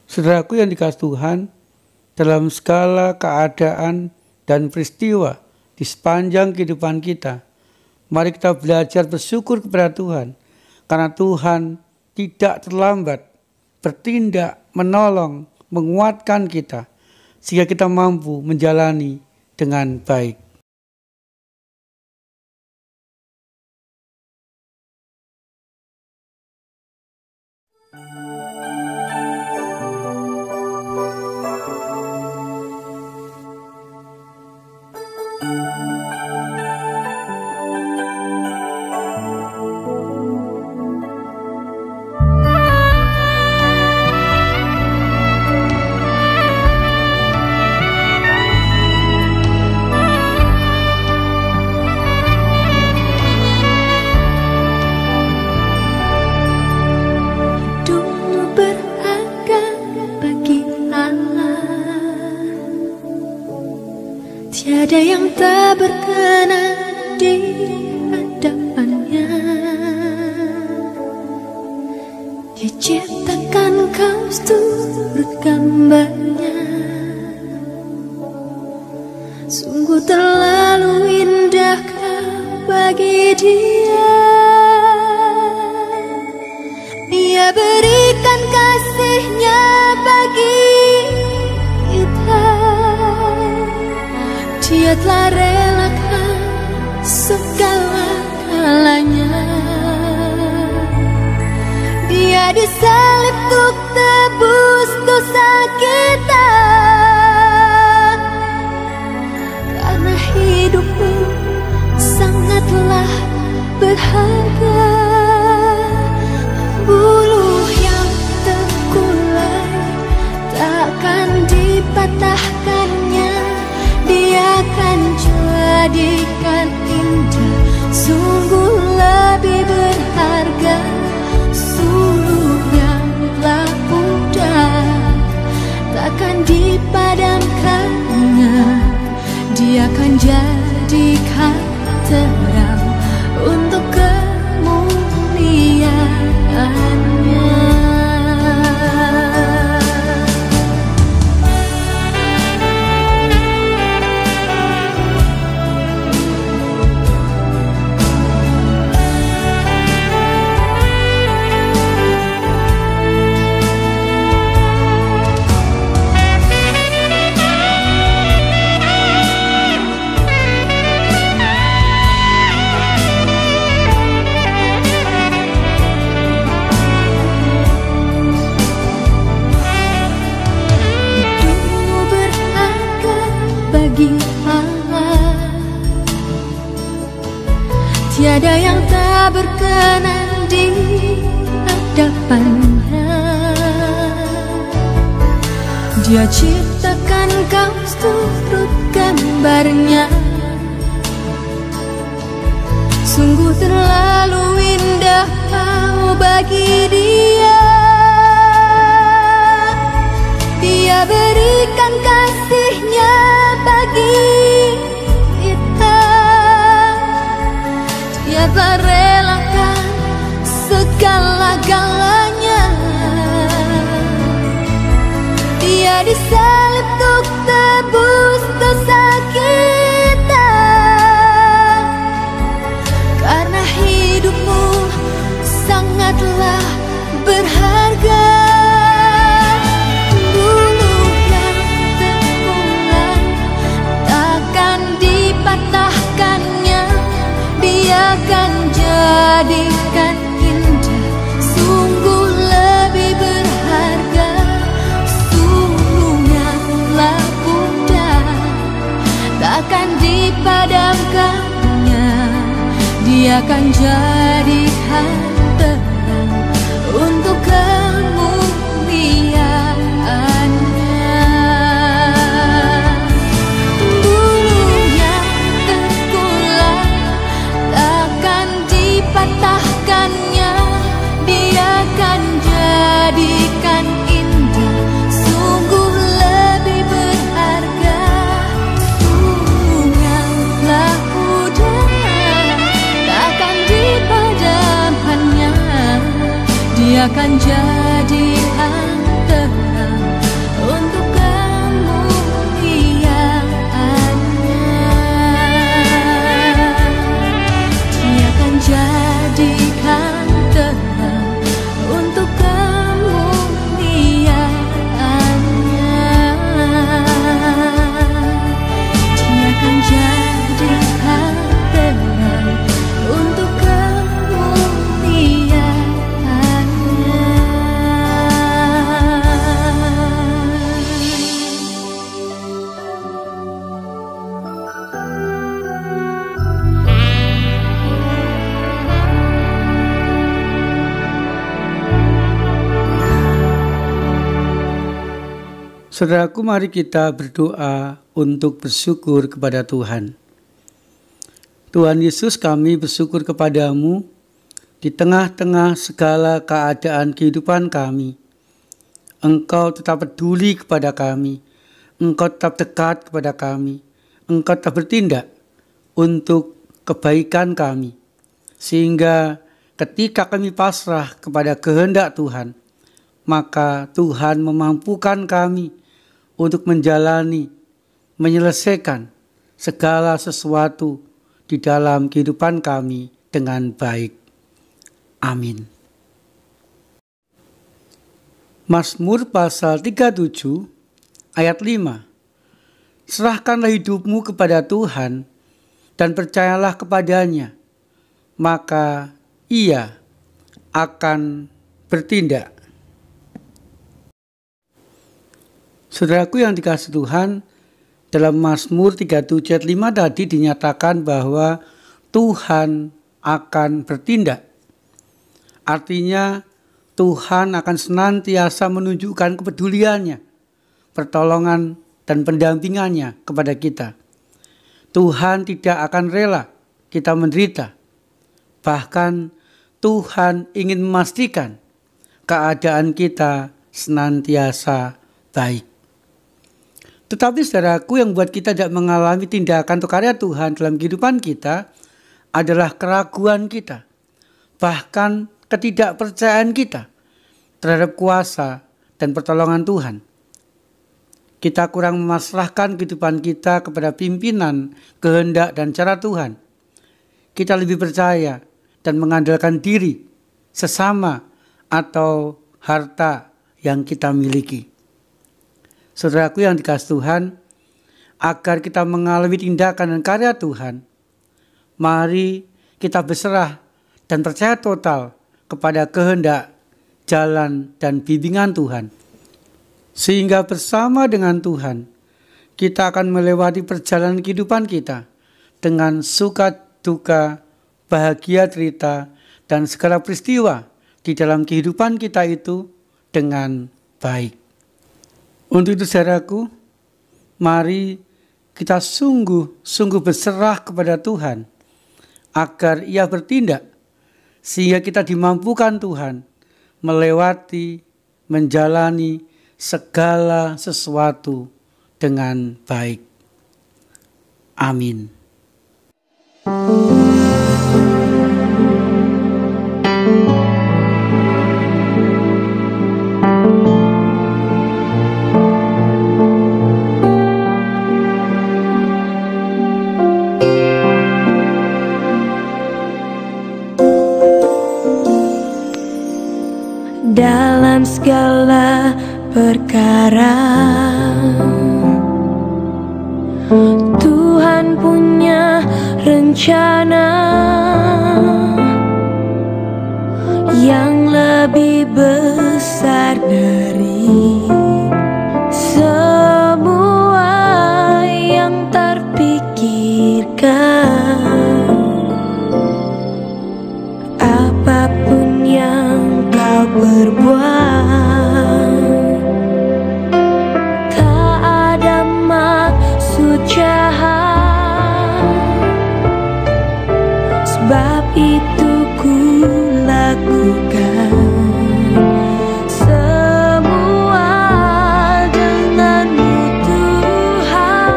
Saudaraku yang dikasihi Tuhan, dalam segala keadaan dan peristiwa di sepanjang kehidupan kita, mari kita belajar bersyukur kepada Tuhan, karena Tuhan tidak terlambat bertindak, menolong, menguatkan kita, sehingga kita mampu menjalani dengan baik. Tiada yang tak berkenan di hadapannya. Dia ciptakan kau seturut gambarnya. Sungguh terlalu indah kau bagi dia. Dia berikan kasihnya bagi kita. Dia telah relakan segala-galanya. Dia disalib untuk tebus dosa kita. Karena hidupmu sangatlah berharga. Buluh yang terkulai takkan dipatahkannya. Dia akan jadikan indah, sungguh lebih berharga. Suluh yang telah pudar takkan dipadamkannya. Dia akan jadikan terang untuk kemuliaannya. Tiada yang tak berkenan di hadapannya. Dia ciptakan kau seturut gambarnya. Sungguh terlalu indah kau bagi dia. Dia berikan kasihnya bagi kita. Dia telah relakan segala-galanya. Dia disalib untuk tebus dosa kita. Karena hidupmu sangatlah berharga. Buluh yang terkulai takkan dipatahkannya. Dia akan jadikan indah, sungguh lebih berharga. Suluh yang telah pudar takkan dipadamkannya. Dia akan jadikan terang untuk kemuliaannya. Buluh yang terkulai takkan dipatahkannya. Dia akan jadikan indah, sungguh lebih berharga. Suluh yang telah pudar takkan dipadamkannya. Dia akan jadikan terang Saudaraku, mari kita berdoa untuk bersyukur kepada Tuhan. Tuhan Yesus, kami bersyukur kepadamu di tengah-tengah segala keadaan kehidupan kami. Engkau tetap peduli kepada kami. Engkau tetap dekat kepada kami. Engkau tetap bertindak untuk kebaikan kami. Sehingga ketika kami pasrah kepada kehendak Tuhan, maka Tuhan memampukan kami untuk menjalani, menyelesaikan segala sesuatu di dalam kehidupan kami dengan baik. Amin. Mazmur pasal 37 ayat 5. Serahkanlah hidupmu kepada Tuhan dan percayalah kepadanya, maka Ia akan bertindak. Saudaraku yang dikasihi Tuhan, dalam Mazmur 37 ayat 5 tadi dinyatakan bahwa Tuhan akan bertindak. Artinya Tuhan akan senantiasa menunjukkan kepeduliannya, pertolongan dan pendampingannya kepada kita. Tuhan tidak akan rela kita menderita. Bahkan Tuhan ingin memastikan keadaan kita senantiasa baik. Tetapi saudaraku, yang buat kita tidak mengalami tindakan atau karya Tuhan dalam kehidupan kita adalah keraguan kita, bahkan ketidakpercayaan kita terhadap kuasa dan pertolongan Tuhan. Kita kurang memasrahkan kehidupan kita kepada pimpinan, kehendak, dan cara Tuhan. Kita lebih percaya dan mengandalkan diri, sesama, atau harta yang kita miliki. Saudaraku yang dikasihi Tuhan, agar kita mengalami tindakan dan karya Tuhan, mari kita berserah dan percaya total kepada kehendak, jalan, dan bimbingan Tuhan. Sehingga bersama dengan Tuhan, kita akan melewati perjalanan kehidupan kita dengan suka duka, bahagia cerita, dan segala peristiwa di dalam kehidupan kita itu dengan baik. Untuk itu saudaraku, mari kita sungguh-sungguh berserah kepada Tuhan agar Ia bertindak sehingga kita dimampukan Tuhan melewati, menjalani segala sesuatu dengan baik. Amin. Dalam segala perkara Tuhan punya rencana yang lebih besar dari semua yang terpikirkan. Apapun yang kau berbuat, tak ada maksud jahat. Sebab itu ku lakukan semua denganmu Tuhan.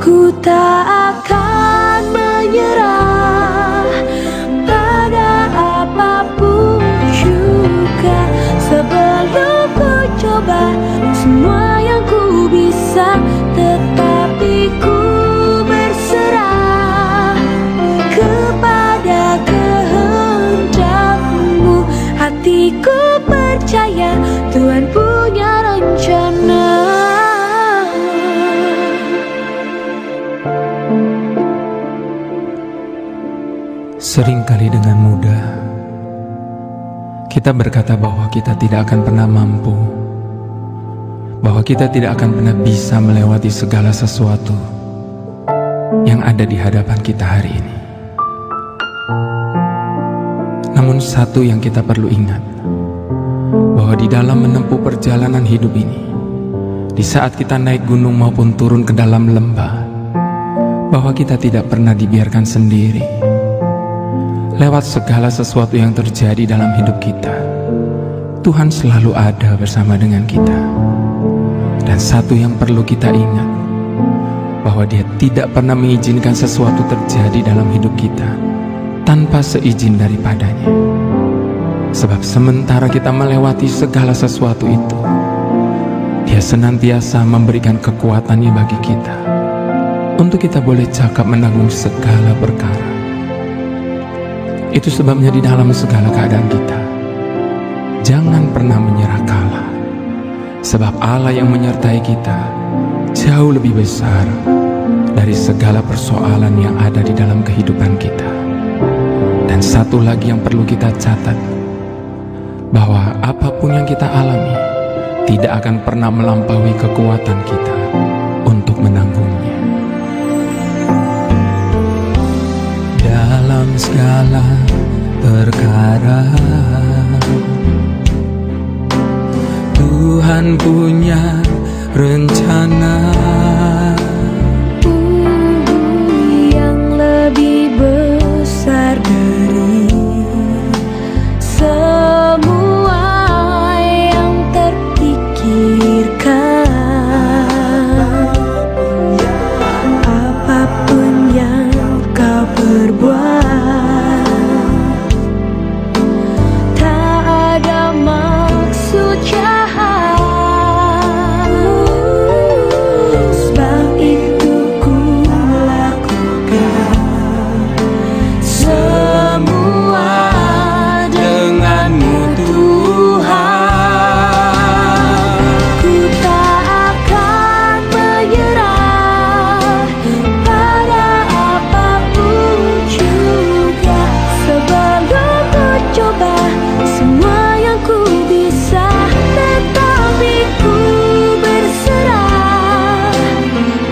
Ku tak akan menyerah pada apapun juga, sebelum ku coba semua yang ku bisa, tetapi ku berserah kepada kehendak-Mu. Hatiku percaya Tuhan punya rencana. Seringkali dengan mudah kita berkata bahwa kita tidak akan pernah mampu, bahwa kita tidak akan pernah bisa melewati segala sesuatu yang ada di hadapan kita hari ini. Namun satu yang kita perlu ingat, bahwa di dalam menempuh perjalanan hidup ini, di saat kita naik gunung maupun turun ke dalam lembah, bahwa kita tidak pernah dibiarkan sendiri. Lewat segala sesuatu yang terjadi dalam hidup kita, Tuhan selalu ada bersama dengan kita. Dan satu yang perlu kita ingat, bahwa Dia tidak pernah mengizinkan sesuatu terjadi dalam hidup kita tanpa seizin daripadanya. Sebab sementara kita melewati segala sesuatu itu, Dia senantiasa memberikan kekuatannya bagi kita, untuk kita boleh cakap menanggung segala perkara. Itu sebabnya di dalam segala keadaan kita, jangan pernah menyerah kalah. Sebab Allah yang menyertai kita jauh lebih besar dari segala persoalan yang ada di dalam kehidupan kita. Dan satu lagi yang perlu kita catat, bahwa apapun yang kita alami tidak akan pernah melampaui kekuatan kita untuk menanggungnya. Dalam segala perkara, Tuhan punya rencana yang lebih besar dari semua yang terpikirkan. Apapun yang kau perbuat, tak ada maksud jahat. Sebab itu ku lakukan semua denganmu Tuhan. Ku tak akan menyerah pada apapun juga. Sebelum ku coba semua yang ku bisa, tetapi ku berserah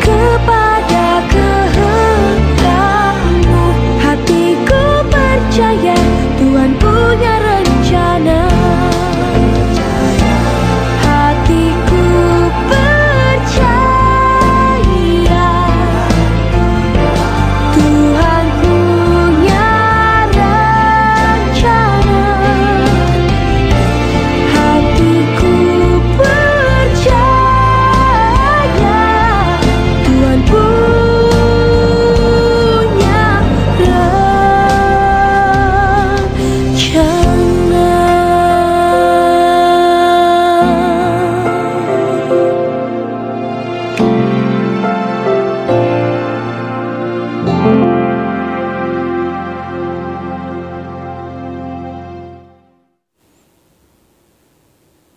kepada kehendak-Mu. Hatiku percaya Tuhan punya rencana. Hatiku percaya Tuhan punya rencana. Hatiku percaya Tuhan punya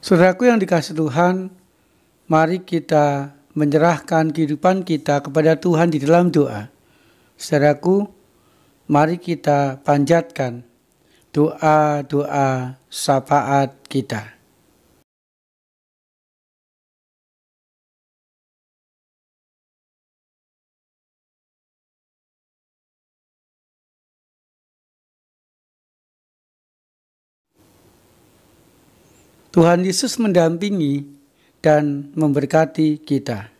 Saudaraku yang dikasihi Tuhan, mari kita menyerahkan kehidupan kita kepada Tuhan di dalam doa. Saudaraku, mari kita panjatkan doa-doa syafaat kita. Tuhan Yesus mendampingi dan memberkati kita.